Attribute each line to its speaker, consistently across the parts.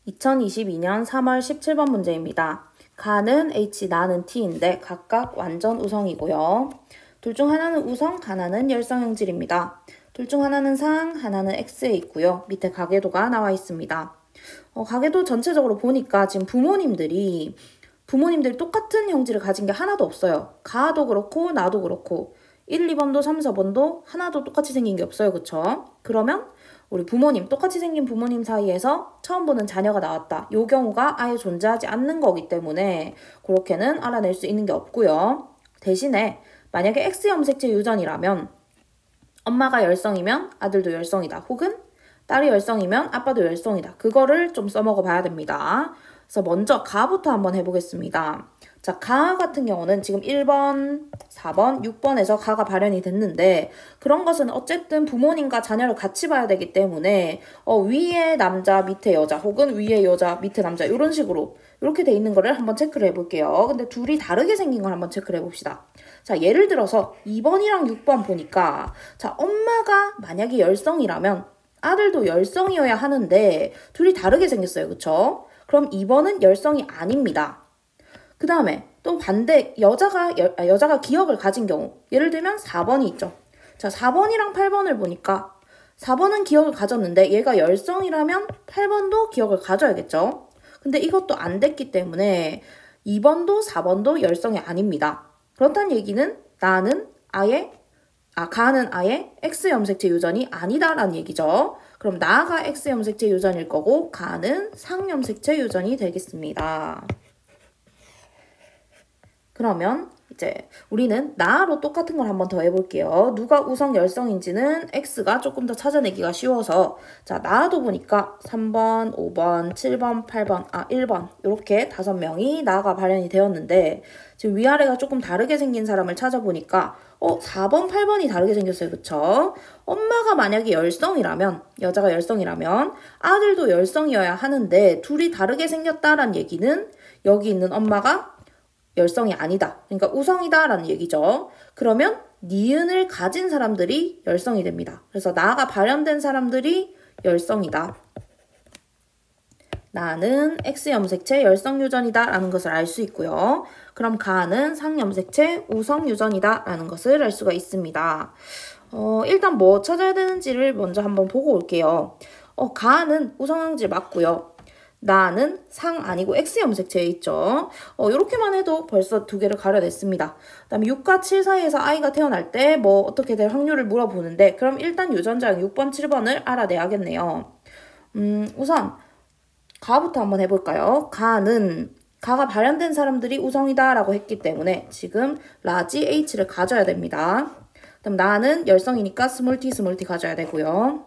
Speaker 1: 2022년 3월 17번 문제입니다. 가는 H, 나는 T인데 각각 완전 우성이고요. 둘 중 하나는 우성, 하나는 열성형질입니다. 둘 중 하나는 상, 하나는 X에 있고요. 밑에 가계도가 나와 있습니다. 가계도 전체적으로 보니까 지금 부모님들이 똑같은 형질을 가진 게 하나도 없어요. 가도 그렇고 나도 그렇고 1, 2번도 3, 4번도 하나도 똑같이 생긴 게 없어요. 그쵸? 그러면 우리 똑같이 생긴 부모님 사이에서 처음 보는 자녀가 나왔다. 이 경우가 아예 존재하지 않는 거기 때문에 그렇게는 알아낼 수 있는 게 없고요. 대신에 만약에 X염색체 유전이라면 엄마가 열성이면 아들도 열성이다. 혹은 딸이 열성이면 아빠도 열성이다. 그거를 좀 써먹어 봐야 됩니다. 그래서 먼저 가부터 한번 해보겠습니다. 자, 가 같은 경우는 지금 1번, 4번, 6번에서 가가 발현이 됐는데 그런 것은 어쨌든 부모님과 자녀를 같이 봐야 되기 때문에 위에 남자, 밑에 여자 혹은 위에 여자, 밑에 남자 이런 식으로 이렇게 돼 있는 거를 한번 체크를 해볼게요. 근데 둘이 다르게 생긴 걸 한번 체크를 해봅시다. 자, 예를 들어서 2번이랑 6번 보니까 자, 엄마가 만약에 열성이라면 아들도 열성이어야 하는데 둘이 다르게 생겼어요. 그쵸? 그럼 2번은 열성이 아닙니다. 그 다음에 또 반대 여자가 기억을 가진 경우 예를 들면 4번이 있죠. 자, 4번이랑 8번을 보니까 4번은 기억을 가졌는데 얘가 열성이라면 8번도 기억을 가져야겠죠. 근데 이것도 안 됐기 때문에 2번도 4번도 열성이 아닙니다. 그렇다는 얘기는 가는 아예 X염색체 유전이 아니다라는 얘기죠. 그럼 나가 X염색체 유전일 거고 가는 상염색체 유전이 되겠습니다. 그러면 이제 우리는 나로 똑같은 걸 한번 더 해볼게요. 누가 우성 열성인지는 X가 조금 더 찾아내기가 쉬워서 자, 나도 보니까 3번, 5번, 7번, 8번, 1번 이렇게 5명이 나가 발현이 되었는데 지금 위아래가 조금 다르게 생긴 사람을 찾아보니까 4번, 8번이 다르게 생겼어요. 그쵸? 엄마가 만약에 열성이라면 여자가 열성이라면 아들도 열성이어야 하는데 둘이 다르게 생겼다라는 얘기는 여기 있는 엄마가 열성이 아니다. 그러니까 우성이다 라는 얘기죠. 그러면 니은을 가진 사람들이 열성이 됩니다. 그래서 나가 발현된 사람들이 열성이다. 나는 X염색체 열성유전이다 라는 것을 알 수 있고요. 그럼 가는 상염색체 우성유전이다 라는 것을 알 수가 있습니다. 일단 뭐 찾아야 되는지를 먼저 한번 보고 올게요. 가는 우성형질 맞고요. 나는 상 아니고 X염색체에 있죠. 이렇게만 해도 벌써 두 개를 가려냈습니다. 그 다음에 6과 7 사이에서 아이가 태어날 때 뭐 어떻게 될 확률을 물어보는데 그럼 일단 유전자형 6번, 7번을 알아내야겠네요. 우선 가부터 한번 해볼까요? 가가 발현된 사람들이 우성이다 라고 했기 때문에 지금 라지 H를 가져야 됩니다. 그럼 나는 열성이니까 스몰 t 가져야 되고요.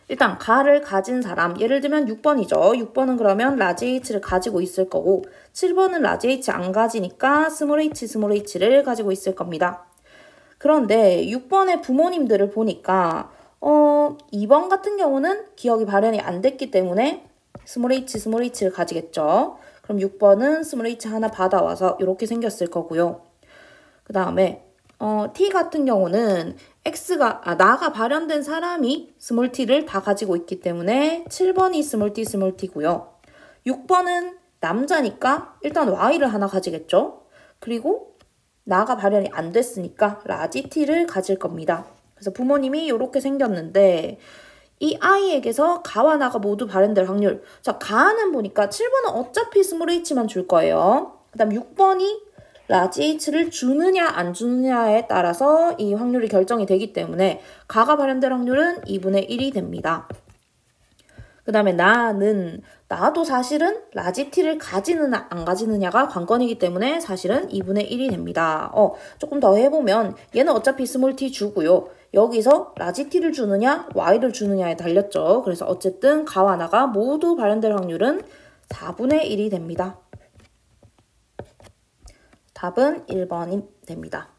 Speaker 1: 일단 가를 가진 사람 예를 들면 6번이죠. 6번은 그러면 라지 H를 가지고 있을 거고 7번은 라지 H 안 가지니까 스몰 h를 가지고 있을 겁니다. 그런데 6번의 부모님들을 보니까 2번 같은 경우는 기억이 발현이 안 됐기 때문에 스몰 h를 가지겠죠. 그럼 6번은 스몰 h 하나 받아와서 이렇게 생겼을 거고요. 그 다음에 T 같은 경우는 나가 발현된 사람이 스몰 t를 다 가지고 있기 때문에 7번이 스몰 t고요. 6번은 남자니까 일단 Y를 하나 가지겠죠. 그리고 나가 발현이 안 됐으니까 라지 t를 가질 겁니다. 그래서 부모님이 이렇게 생겼는데 이 아이에게서 가와 나가 모두 발현될 확률. 자, 가는 보니까 7번은 어차피 스몰 h만 줄 거예요. 그 다음 6번이 라지 H를 주느냐 안 주느냐에 따라서 이 확률이 결정이 되기 때문에 가가 발현될 확률은 2분의 1이 됩니다. 그 다음에 나도 사실은 라지 T를 가지느냐 안 가지느냐가 관건이기 때문에 사실은 2분의 1이 됩니다. 조금 더 해보면 얘는 어차피 스몰 t 주고요. 여기서 라지 T를 주느냐 Y를 주느냐에 달렸죠. 그래서 어쨌든 가와 나가 모두 발현될 확률은 4분의 1이 됩니다. 답은 1번이 됩니다.